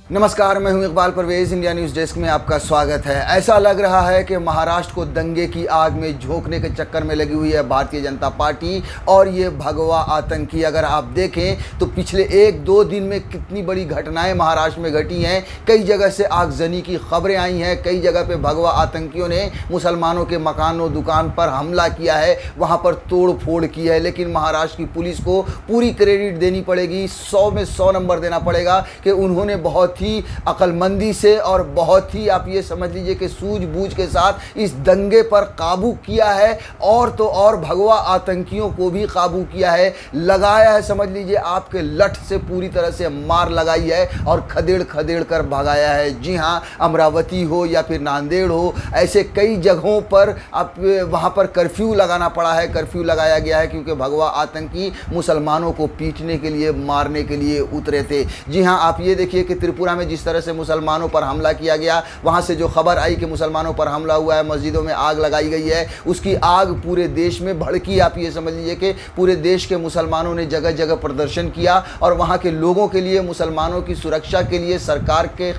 नमस्कार, मैं हूं Iqbal Parvez. India news desk में आपका स्वागत है। ऐसा लग रहा है कि महाराष्ट्र को दंगे की आग में झोंकने के चक्कर में लगी हुई है भारतीय जनता पार्टी और ये भगवा आतंकी। अगर आप देखें तो पिछले 1-2 दिन में कितनी बड़ी घटनाएं महाराष्ट्र में घटी हैं। कई जगह से आगजनी की खबरें आई हैं, कई जगह पे भगवा आतंकियों ने मुसलमानों के मकानों दुकान पर हमला किया है, वहाँ पर तोड़ फोड़ की है। लेकिन महाराष्ट्र की पुलिस को पूरी क्रेडिट देनी पड़ेगी, 100 में 100 नंबर देना पड़ेगा कि उन्होंने बहुत ही अकलमंदी से और बहुत ही आप ये समझ लीजिए कि सूझबूझ के साथ इस दंगे पर काबू किया है और तो और भगवा आतंकियों को भी काबू किया है, लगाया है। समझ लीजिए आपके लठ से पूरी तरह से मार लगाई है और खदेड़ खदेड़ कर भगाया है। जी हाँ, अमरावती हो या फिर नांदेड़ हो, ऐसे कई जगहों पर आप वहाँ पर कर्फ्यू लगाना पड़ा है, कर्फ्यू लगाया गया है क्योंकि भगवा आतंकी मुसलमानों को पीटने के लिए, मारने के लिए उतरे थे। जी हाँ, आप ये देखिए कि त्रिपुरा में जिस तरह से मुसलमानों पर हमला किया गया, वहां से जो खबर आई कि मुसलमानों पर हमला हुआ है, मस्जिदों में आग लगाई गई है, उसकी आग पूरे देश में भड़की। आप ये समझ लीजिए कि पूरे देश के मुसलमानों ने जगह जगह प्रदर्शन किया और वहां के लोगों के लिए, मुसलमानों की सुरक्षा के लिए सरकार के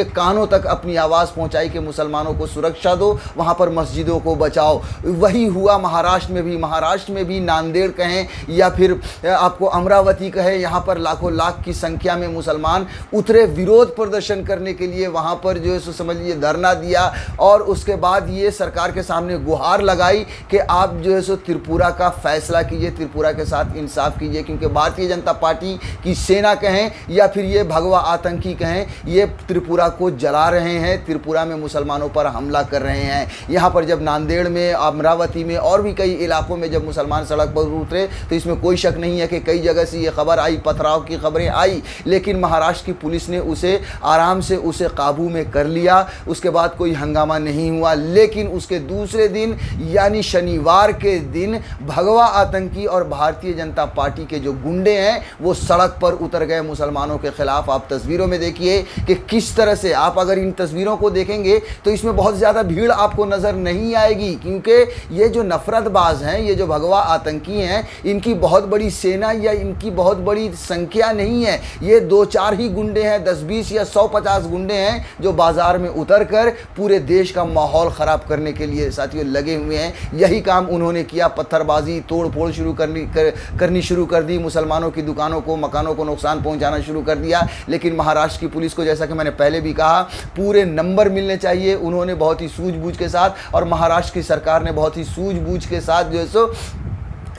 कानों तक अपनी आवाज़ पहुंचाई कि मुसलमानों को सुरक्षा दो, वहां पर मस्जिदों को बचाओ। वही हुआ महाराष्ट्र में भी नांदेड़ कहें या फिर आपको अमरावती कहें, यहाँ पर लाखों लाख की संख्या में मुसलमान उतरे विरोध प्रदर्शन करने के लिए। वहाँ पर जो है सो समझ लीजिए धरना दिया और उसके बाद ये सरकार के सामने गुहार लगाई कि आप जो है सो त्रिपुरा का फैसला कीजिए, त्रिपुरा के साथ इंसाफ कीजिए, क्योंकि भारतीय जनता पार्टी की सेना कहें या फिर ये भगवा आतंकी कहें, ये त्रिपुरा को जला रहे हैं, त्रिपुरा में मुसलमानों पर हमला कर रहे हैं। यहाँ पर जब नांदेड़ में, अमरावती में और भी कई इलाकों में जब मुसलमान सड़क पर उतरे तो इसमें कोई शक नहीं है कि कई जगह से ये खबर आई, पथराव की खबरें आई, लेकिन महाराष्ट्र की पुलिस ने उसे आराम से उसे काबू में कर लिया। उसके बाद कोई हंगामा नहीं हुआ। लेकिन उसके दूसरे दिन यानी शनिवार के दिन भगवा आतंकी और भारतीय जनता पार्टी के जो गुंडे हैं वो सड़क पर उतर गए मुसलमानों के खिलाफ। आप तस्वीरों में देखिए कि किस तरह से, आप अगर इन तस्वीरों को देखेंगे तो इसमें बहुत ज़्यादा भीड़ आपको नज़र नहीं आएगी, क्योंकि ये जो नफरतबाज हैं, ये जो भगवा आतंकी हैं, इनकी बहुत बड़ी सेना या इनकी बहुत बड़ी संख्या नहीं है। ये 2-4 ही गुंडे हैं, 10-20 या 100-50 गुंडे हैं जो बाज़ार में उतर कर पूरे देश का माहौल ख़राब करने के लिए साथियों लगे हुए हैं। यही काम उन्होंने किया, पत्थरबाजी, तोड़ फोड़ करनी शुरू कर दी, मुसलमानों की दुकानों को, मकानों को नुकसान पहुँचाना शुरू कर दिया। लेकिन महाराष्ट्र की पुलिस को, जैसा कि मैंने पहले भी कहा, पूरे नंबर मिलने चाहिए। उन्होंने बहुत ही सूझबूझ के साथ और महाराष्ट्र की सरकार ने बहुत ही सूझबूझ के साथ जो है सो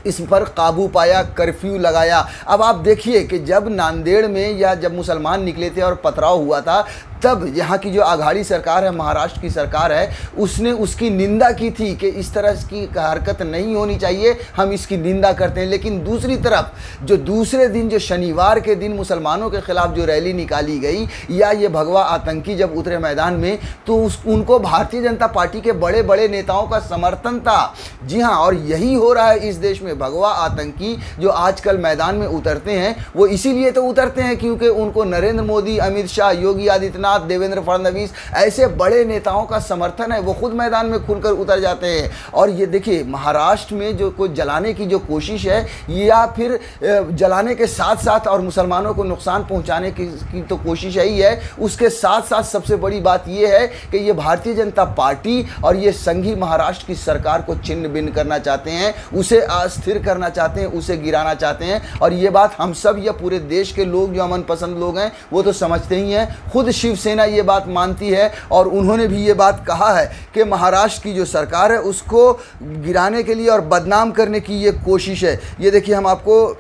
इस पर काबू पाया, कर्फ्यू लगाया। अब आप देखिए कि जब नांदेड़ में या जब मुसलमान निकले थे और पथराव हुआ था, तब यहाँ की जो आघाड़ी सरकार है, महाराष्ट्र की सरकार है, उसने उसकी निंदा की थी कि इस तरह की हरकत नहीं होनी चाहिए, हम इसकी निंदा करते हैं। लेकिन दूसरी तरफ जो दूसरे दिन, जो शनिवार के दिन मुसलमानों के खिलाफ जो रैली निकाली गई या ये भगवा आतंकी जब उतरे मैदान में, तो उनको भारतीय जनता पार्टी के बड़े बड़े नेताओं का समर्थन था। जी हाँ, और यही हो रहा है इस देश में। भगवा आतंकी जो आजकल मैदान में उतरते हैं वो इसीलिए तो उतरते हैं क्योंकि उनको नरेंद्र मोदी, अमित शाह, योगी आदित्यनाथ, देवेंद्र फडणवीस ऐसे बड़े नेताओं का समर्थन है। वो खुद मैदान में खुलकर उतर जाते हैं। और ये देखिए, महाराष्ट्र में जो कोई जलाने की जो कोशिश है या फिर जलाने के साथ साथ और मुसलमानों को नुकसान पहुंचाने की तो कोशिश यही है, उसके साथ साथ सबसे बड़ी बात यह है कि ये भारतीय जनता पार्टी और ये संघी महाराष्ट्र की सरकार को छिन्न भिन्न करना चाहते हैं, उसे अस्थिर करना चाहते हैं, उसे गिराना चाहते हैं। और ये बात हम सब या पूरे देश के लोग, जो अमन पसंद लोग हैं, वो तो समझते ही हैं। खुद शिवसेना ये बात मानती है और उन्होंने भी ये बात कहा है कि महाराष्ट्र की जो सरकार है उसको गिराने के लिए और बदनाम करने की ये कोशिश है। ये देखिए, हम आपको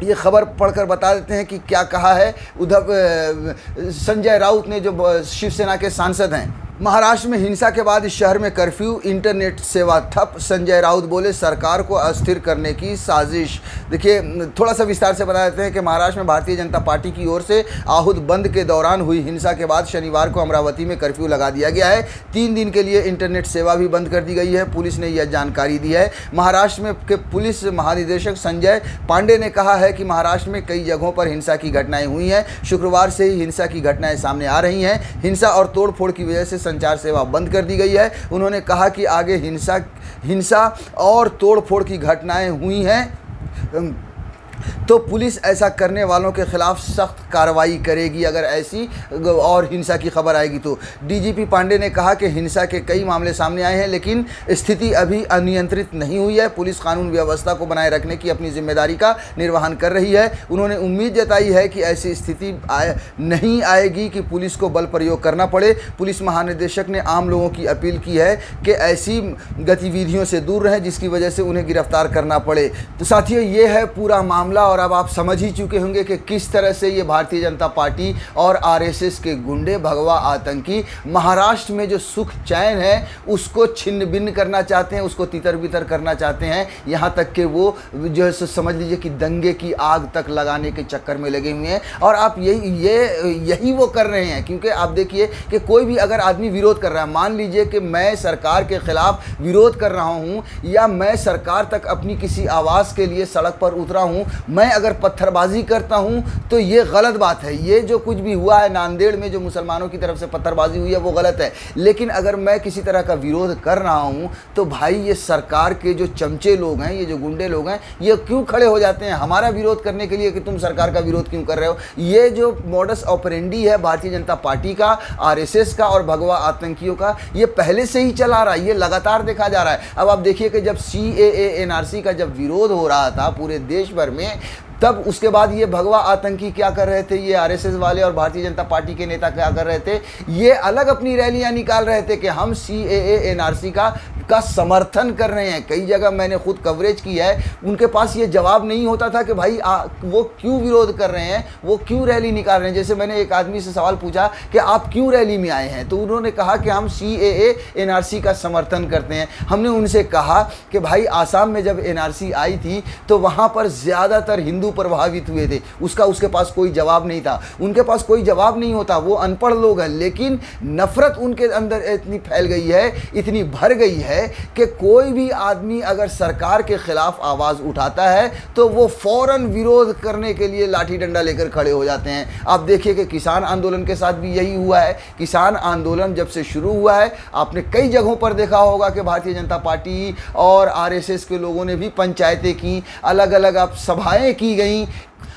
ये खबर पढ़कर बता देते हैं कि क्या कहा है संजय राउत ने, जो शिवसेना के सांसद हैं। महाराष्ट्र में हिंसा के बाद इस शहर में कर्फ्यू, इंटरनेट सेवा ठप। संजय राउत बोले, सरकार को अस्थिर करने की साजिश। देखिए, थोड़ा सा विस्तार से बता देते हैं कि महाराष्ट्र में भारतीय जनता पार्टी की ओर से आहूत बंद के दौरान हुई हिंसा के बाद शनिवार को अमरावती में कर्फ्यू लगा दिया गया है। 3 दिन के लिए इंटरनेट सेवा भी बंद कर दी गई है। पुलिस ने यह जानकारी दी है। महाराष्ट्र में के पुलिस महानिदेशक संजय पांडे ने कहा है कि महाराष्ट्र में कई जगहों पर हिंसा की घटनाएं हुई हैं। शुक्रवार से ही हिंसा की घटनाएं सामने आ रही हैं। हिंसा और तोड़फोड़ की वजह से संचार सेवा बंद कर दी गई है। उन्होंने कहा कि आगे हिंसा और तोड़फोड़ की घटनाएं हुई हैं तो पुलिस ऐसा करने वालों के खिलाफ सख्त कार्रवाई करेगी अगर ऐसी और हिंसा की खबर आएगी तो। डीजीपी पांडे ने कहा कि हिंसा के कई मामले सामने आए हैं लेकिन स्थिति अभी अनियंत्रित नहीं हुई है। पुलिस कानून व्यवस्था को बनाए रखने की अपनी जिम्मेदारी का निर्वहन कर रही है। उन्होंने उम्मीद जताई है कि ऐसी स्थिति नहीं आएगी कि पुलिस को बल प्रयोग करना पड़े। पुलिस महानिदेशक ने आम लोगों की अपील की है कि ऐसी गतिविधियों से दूर रहें जिसकी वजह से उन्हें गिरफ्तार करना पड़े। तो साथियों, ये है पूरा मामला और अब आप समझ ही चुके होंगे कि किस तरह से ये भारतीय जनता पार्टी और आरएसएस के गुंडे भगवा आतंकी महाराष्ट्र में जो सुख चैन है उसको छिन्न भिन्न करना चाहते हैं, उसको तितर बितर करना चाहते हैं। यहाँ तक कि वो जो है समझ लीजिए कि दंगे की आग तक लगाने के चक्कर में लगे हुए हैं। और आप यही वो कर रहे हैं, क्योंकि आप देखिए कि कोई भी अगर आदमी विरोध कर रहा है, मान लीजिए कि मैं सरकार के खिलाफ विरोध कर रहा हूँ या मैं सरकार तक अपनी किसी आवाज़ के लिए सड़क पर उतरा हूँ, मैं अगर पत्थरबाजी करता हूं तो ये गलत बात है। ये जो कुछ भी हुआ है नांदेड़ में, जो मुसलमानों की तरफ से पत्थरबाजी हुई है, वो गलत है। लेकिन अगर मैं किसी तरह का विरोध कर रहा हूं तो भाई ये सरकार के जो चमचे लोग हैं, ये जो गुंडे लोग हैं, ये क्यों खड़े हो जाते हैं हमारा विरोध करने के लिए कि तुम सरकार का विरोध क्यों कर रहे हो। ये जो मॉडस ऑपरेंडी है भारतीय जनता पार्टी का, आरएसएस का और भगवा आतंकियों का, ये पहले से ही चला रहा है, ये लगातार देखा जा रहा है। अब आप देखिए कि जब सीएए एनआरसी का जब विरोध हो रहा था पूरे देश भर में, तब उसके बाद ये भगवा आतंकी क्या कर रहे थे, ये आरएसएस वाले और भारतीय जनता पार्टी के नेता क्या कर रहे थे, ये अलग अपनी रैलियां निकाल रहे थे कि हम सीएए एनआरसी का समर्थन कर रहे हैं। कई जगह मैंने खुद कवरेज की है, उनके पास ये जवाब नहीं होता था कि भाई वो क्यों विरोध कर रहे हैं, वो क्यों रैली निकाल रहे हैं। जैसे मैंने एक आदमी से सवाल पूछा कि आप क्यों रैली में आए हैं, तो उन्होंने कहा कि हम सीएए एनआरसी का समर्थन करते हैं। हमने उनसे कहा कि भाई आसाम में जब एनआरसी आई थी तो वहाँ पर ज़्यादातर हिंदू प्रभावित हुए थे, उसके पास कोई जवाब नहीं था। उनके पास कोई जवाब नहीं होता, वो अनपढ़ लोग हैं, लेकिन नफरत उनके अंदर इतनी फैल गई है, इतनी भर गई है कि कोई भी आदमी अगर सरकार के खिलाफ आवाज़ उठाता है तो वो फौरन विरोध करने के लिए लाठी डंडा लेकर खड़े हो जाते हैं। आप देखिए कि किसान आंदोलन के साथ भी यही हुआ है। किसान आंदोलन जब से शुरू हुआ है, आपने कई जगहों पर देखा होगा कि भारतीय जनता पार्टी और आरएसएस के लोगों ने भी पंचायतें की, अलग अलग आप सभाएं की गई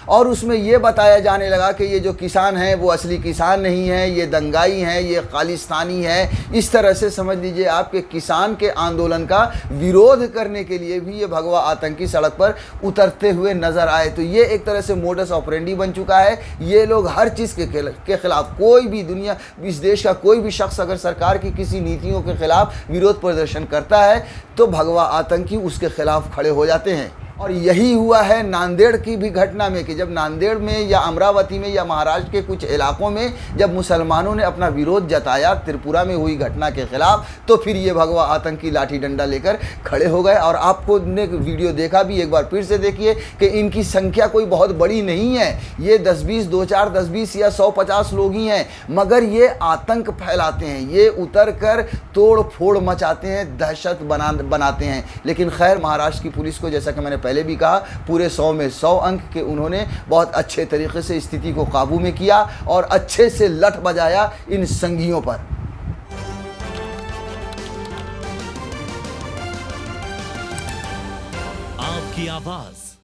और उसमें ये बताया जाने लगा कि ये जो किसान हैं वो असली किसान नहीं है, ये दंगाई हैं, ये खालिस्तानी है। इस तरह से समझ लीजिए आपके किसान के आंदोलन का विरोध करने के लिए भी ये भगवा आतंकी सड़क पर उतरते हुए नजर आए। तो ये एक तरह से मोडस ऑपरेंडी बन चुका है। ये लोग हर चीज़ के खिलाफ, कोई भी दुनिया इस देश का कोई भी शख्स अगर सरकार की किसी नीतियों के खिलाफ विरोध प्रदर्शन करता है तो भगवा आतंकी उसके खिलाफ खड़े हो जाते हैं। और यही हुआ है नांदेड़ की भी घटना में कि जब नांदेड़ में या अमरावती में या महाराष्ट्र के कुछ इलाकों में जब मुसलमानों ने अपना विरोध जताया त्रिपुरा में हुई घटना के खिलाफ, तो फिर ये भगवा आतंकी लाठी डंडा लेकर खड़े हो गए। और आपको ने वीडियो देखा भी, एक बार फिर से देखिए कि इनकी संख्या कोई बहुत बड़ी नहीं है, ये 10-20, 2-4, 10-20 या 100-50 लोग ही हैं, मगर ये आतंक फैलाते हैं, ये उतर कर तोड़ फोड़ मचाते हैं, दहशत बनाते हैं। लेकिन खैर महाराष्ट्र की पुलिस को, जैसा कि मैंने पहले भी कहा, पूरे 100 में 100 अंक के उन्होंने बहुत अच्छे तरीके से स्थिति को काबू में किया और अच्छे से लठ बजाया इन संघियों पर। आपकी आवाज